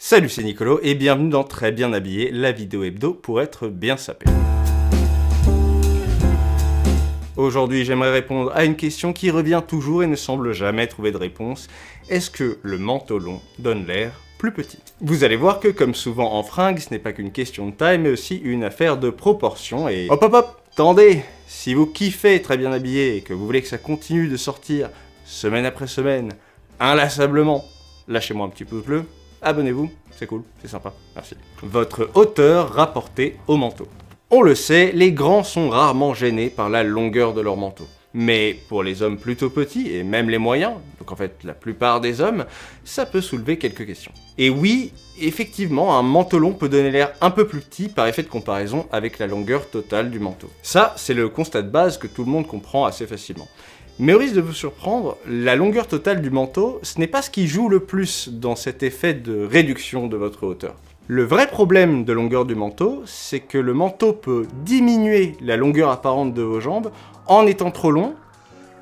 Salut, c'est Nicolo et bienvenue dans Très bien habillé, la vidéo hebdo pour être bien sapé. Aujourd'hui, j'aimerais répondre à une question qui revient toujours et ne semble jamais trouver de réponse. Est-ce que le manteau long donne l'air plus petit? Vous allez voir que, comme souvent en fringues, ce n'est pas qu'une question de taille, mais aussi une affaire de proportion et... Hop hop hop, attendez! Si vous kiffez Très bien habillé et que vous voulez que ça continue de sortir semaine après semaine, inlassablement, lâchez-moi un petit pouce bleu, abonnez-vous, c'est cool, c'est sympa, merci. Votre hauteur rapportée au manteau. On le sait, les grands sont rarement gênés par la longueur de leur manteau. Mais pour les hommes plutôt petits, et même les moyens, donc en fait la plupart des hommes, ça peut soulever quelques questions. Et oui, effectivement, un manteau long peut donner l'air un peu plus petit par effet de comparaison avec la longueur totale du manteau. Ça, c'est le constat de base que tout le monde comprend assez facilement. Mais au risque de vous surprendre, la longueur totale du manteau, ce n'est pas ce qui joue le plus dans cet effet de réduction de votre hauteur. Le vrai problème de longueur du manteau, c'est que le manteau peut diminuer la longueur apparente de vos jambes en étant trop long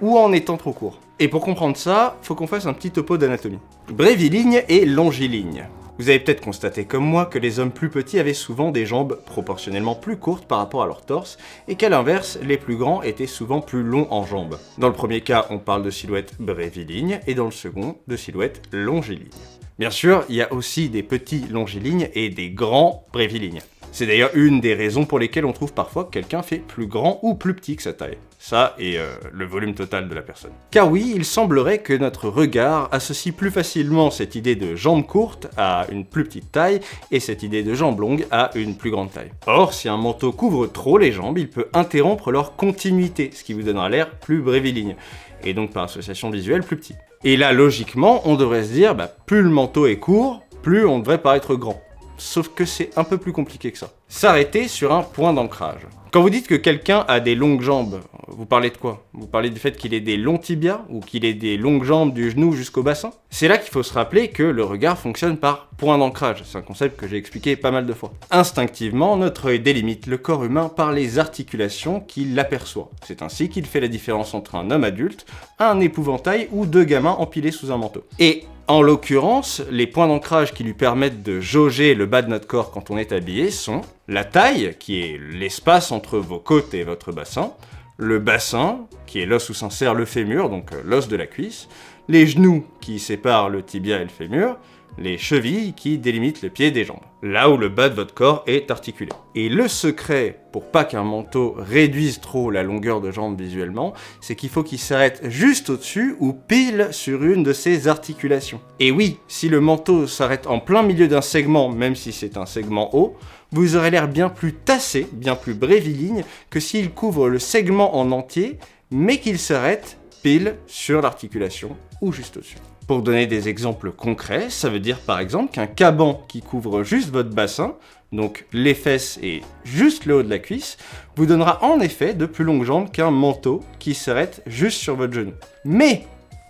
ou en étant trop court. Et pour comprendre ça, faut qu'on fasse un petit topo d'anatomie. Bréviligne et longiligne. Vous avez peut-être constaté comme moi que les hommes plus petits avaient souvent des jambes proportionnellement plus courtes par rapport à leur torse, et qu'à l'inverse, les plus grands étaient souvent plus longs en jambes. Dans le premier cas, on parle de silhouette bréviligne, et dans le second, de silhouette longiligne. Bien sûr, il y a aussi des petits longilignes et des grands brévilignes. C'est d'ailleurs une des raisons pour lesquelles on trouve parfois que quelqu'un fait plus grand ou plus petit que sa taille. Ça et le volume total de la personne. Car oui, il semblerait que notre regard associe plus facilement cette idée de jambes courtes à une plus petite taille et cette idée de jambes longues à une plus grande taille. Or, si un manteau couvre trop les jambes, il peut interrompre leur continuité, ce qui vous donnera l'air plus bréviligne, et donc par association visuelle plus petit. Et là, logiquement, on devrait se dire, plus le manteau est court, plus on devrait paraître grand. Sauf que c'est un peu plus compliqué que ça. S'arrêter sur un point d'ancrage. Quand vous dites que quelqu'un a des longues jambes, vous parlez de quoi? Vous parlez du fait qu'il ait des longs tibias ou qu'il ait des longues jambes du genou jusqu'au bassin? C'est là qu'il faut se rappeler que le regard fonctionne par point d'ancrage. C'est un concept que j'ai expliqué pas mal de fois. Instinctivement, notre œil délimite le corps humain par les articulations qu'il l'aperçoit. C'est ainsi qu'il fait la différence entre un homme adulte, un épouvantail ou deux gamins empilés sous un manteau. Et en l'occurrence, les points d'ancrage qui lui permettent de jauger le bas de notre corps quand on est habillé sont la taille, qui est l'espace entre vos côtes et votre bassin, le bassin, qui est l'os où s'insère le fémur, donc l'os de la cuisse, les genoux qui séparent le tibia et le fémur, les chevilles qui délimitent le pied des jambes, là où le bas de votre corps est articulé. Et le secret, pour pas qu'un manteau réduise trop la longueur de jambe visuellement, c'est qu'il faut qu'il s'arrête juste au-dessus ou pile sur une de ces articulations. Et oui, si le manteau s'arrête en plein milieu d'un segment, même si c'est un segment haut, vous aurez l'air bien plus tassé, bien plus bréviligne, que s'il couvre le segment en entier, mais qu'il s'arrête pile sur l'articulation ou juste au-dessus. Pour donner des exemples concrets, ça veut dire par exemple qu'un caban qui couvre juste votre bassin, donc les fesses et juste le haut de la cuisse, vous donnera en effet de plus longues jambes qu'un manteau qui s'arrête juste sur votre genou. Mais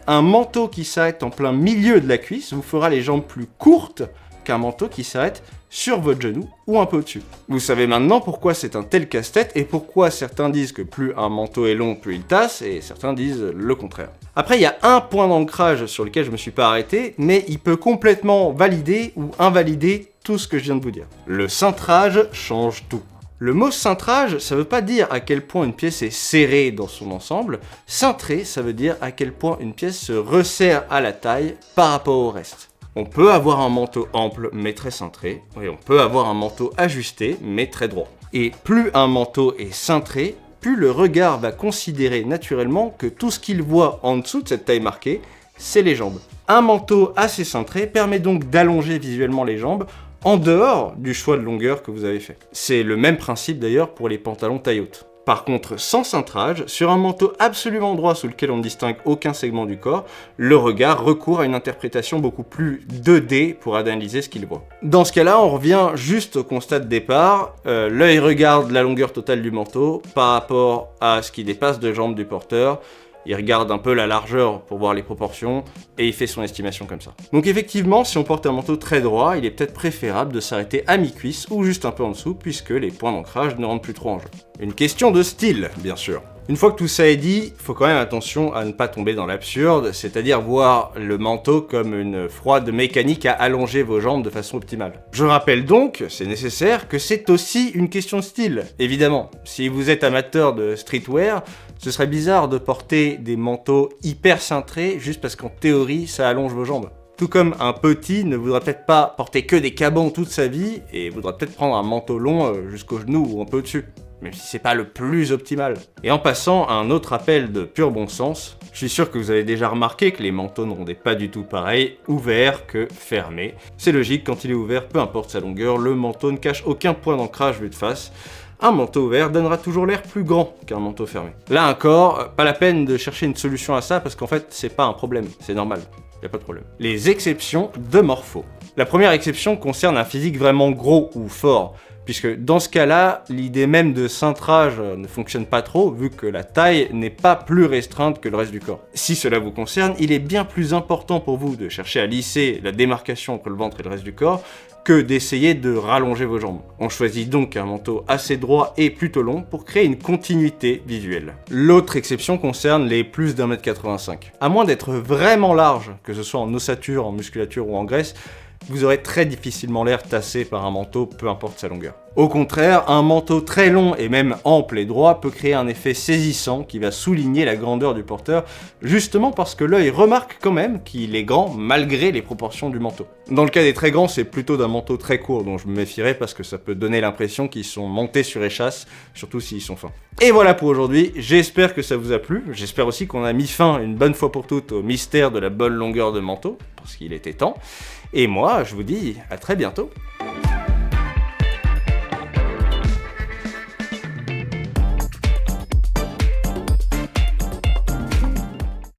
un manteau qui s'arrête en plein milieu de la cuisse vous fera les jambes plus courtes qu'un manteau qui s'arrête sur votre genou ou un peu au-dessus. Vous savez maintenant pourquoi c'est un tel casse-tête et pourquoi certains disent que plus un manteau est long, plus il tasse, et certains disent le contraire. Après, il y a un point d'ancrage sur lequel je me suis pas arrêté, mais il peut complètement valider ou invalider tout ce que je viens de vous dire. Le cintrage change tout. Le mot cintrage, ça veut pas dire à quel point une pièce est serrée dans son ensemble. Cintrer, ça veut dire à quel point une pièce se resserre à la taille par rapport au reste. On peut avoir un manteau ample mais très cintré, et on peut avoir un manteau ajusté mais très droit. Et plus un manteau est cintré, plus le regard va considérer naturellement que tout ce qu'il voit en dessous de cette taille marquée, c'est les jambes. Un manteau assez cintré permet donc d'allonger visuellement les jambes en dehors du choix de longueur que vous avez fait. C'est le même principe d'ailleurs pour les pantalons taille haute. Par contre, sans cintrage, sur un manteau absolument droit sous lequel on ne distingue aucun segment du corps, le regard recourt à une interprétation beaucoup plus 2D pour analyser ce qu'il voit. Dans ce cas-là, on revient juste au constat de départ, l'œil regarde la longueur totale du manteau par rapport à ce qui dépasse de jambes du porteur, il regarde un peu la largeur pour voir les proportions, et il fait son estimation comme ça. Donc effectivement, si on porte un manteau très droit, il est peut-être préférable de s'arrêter à mi-cuisse ou juste un peu en dessous, puisque les points d'ancrage ne rentrent plus trop en jeu. Une question de style, bien sûr. Une fois que tout ça est dit, faut quand même attention à ne pas tomber dans l'absurde, c'est-à-dire voir le manteau comme une froide mécanique à allonger vos jambes de façon optimale. Je rappelle donc, c'est nécessaire, que c'est aussi une question de style, évidemment. Si vous êtes amateur de streetwear, ce serait bizarre de porter des manteaux hyper cintrés juste parce qu'en théorie, ça allonge vos jambes. Tout comme un petit ne voudra peut-être pas porter que des cabans toute sa vie et voudra peut-être prendre un manteau long jusqu'aux genoux ou un peu au-dessus, même si c'est pas le plus optimal. Et en passant à un autre appel de pur bon sens, je suis sûr que vous avez déjà remarqué que les manteaux ne rendaient pas du tout pareil, ouvert que fermé. C'est logique, quand il est ouvert, peu importe sa longueur, le manteau ne cache aucun point d'ancrage vu de face. Un manteau ouvert donnera toujours l'air plus grand qu'un manteau fermé. Là encore, pas la peine de chercher une solution à ça parce qu'en fait, c'est pas un problème, c'est normal. Y a pas de problème. Les exceptions de morpho. La première exception concerne un physique vraiment gros ou fort, puisque dans ce cas-là, l'idée même de cintrage ne fonctionne pas trop, vu que la taille n'est pas plus restreinte que le reste du corps. Si cela vous concerne, il est bien plus important pour vous de chercher à lisser la démarcation entre le ventre et le reste du corps, que d'essayer de rallonger vos jambes. On choisit donc un manteau assez droit et plutôt long pour créer une continuité visuelle. L'autre exception concerne les plus d'1m85. À moins d'être vraiment large, que ce soit en ossature, en musculature ou en graisse, vous aurez très difficilement l'air tassé par un manteau, peu importe sa longueur. Au contraire, un manteau très long et même ample et droit peut créer un effet saisissant qui va souligner la grandeur du porteur, justement parce que l'œil remarque quand même qu'il est grand malgré les proportions du manteau. Dans le cas des très grands, c'est plutôt d'un manteau très court dont je me méfierais parce que ça peut donner l'impression qu'ils sont montés sur échasse, surtout s'ils sont fins. Et voilà pour aujourd'hui, j'espère que ça vous a plu, j'espère aussi qu'on a mis fin une bonne fois pour toutes au mystère de la bonne longueur de manteau, parce qu'il était temps. Et moi, je vous dis à très bientôt.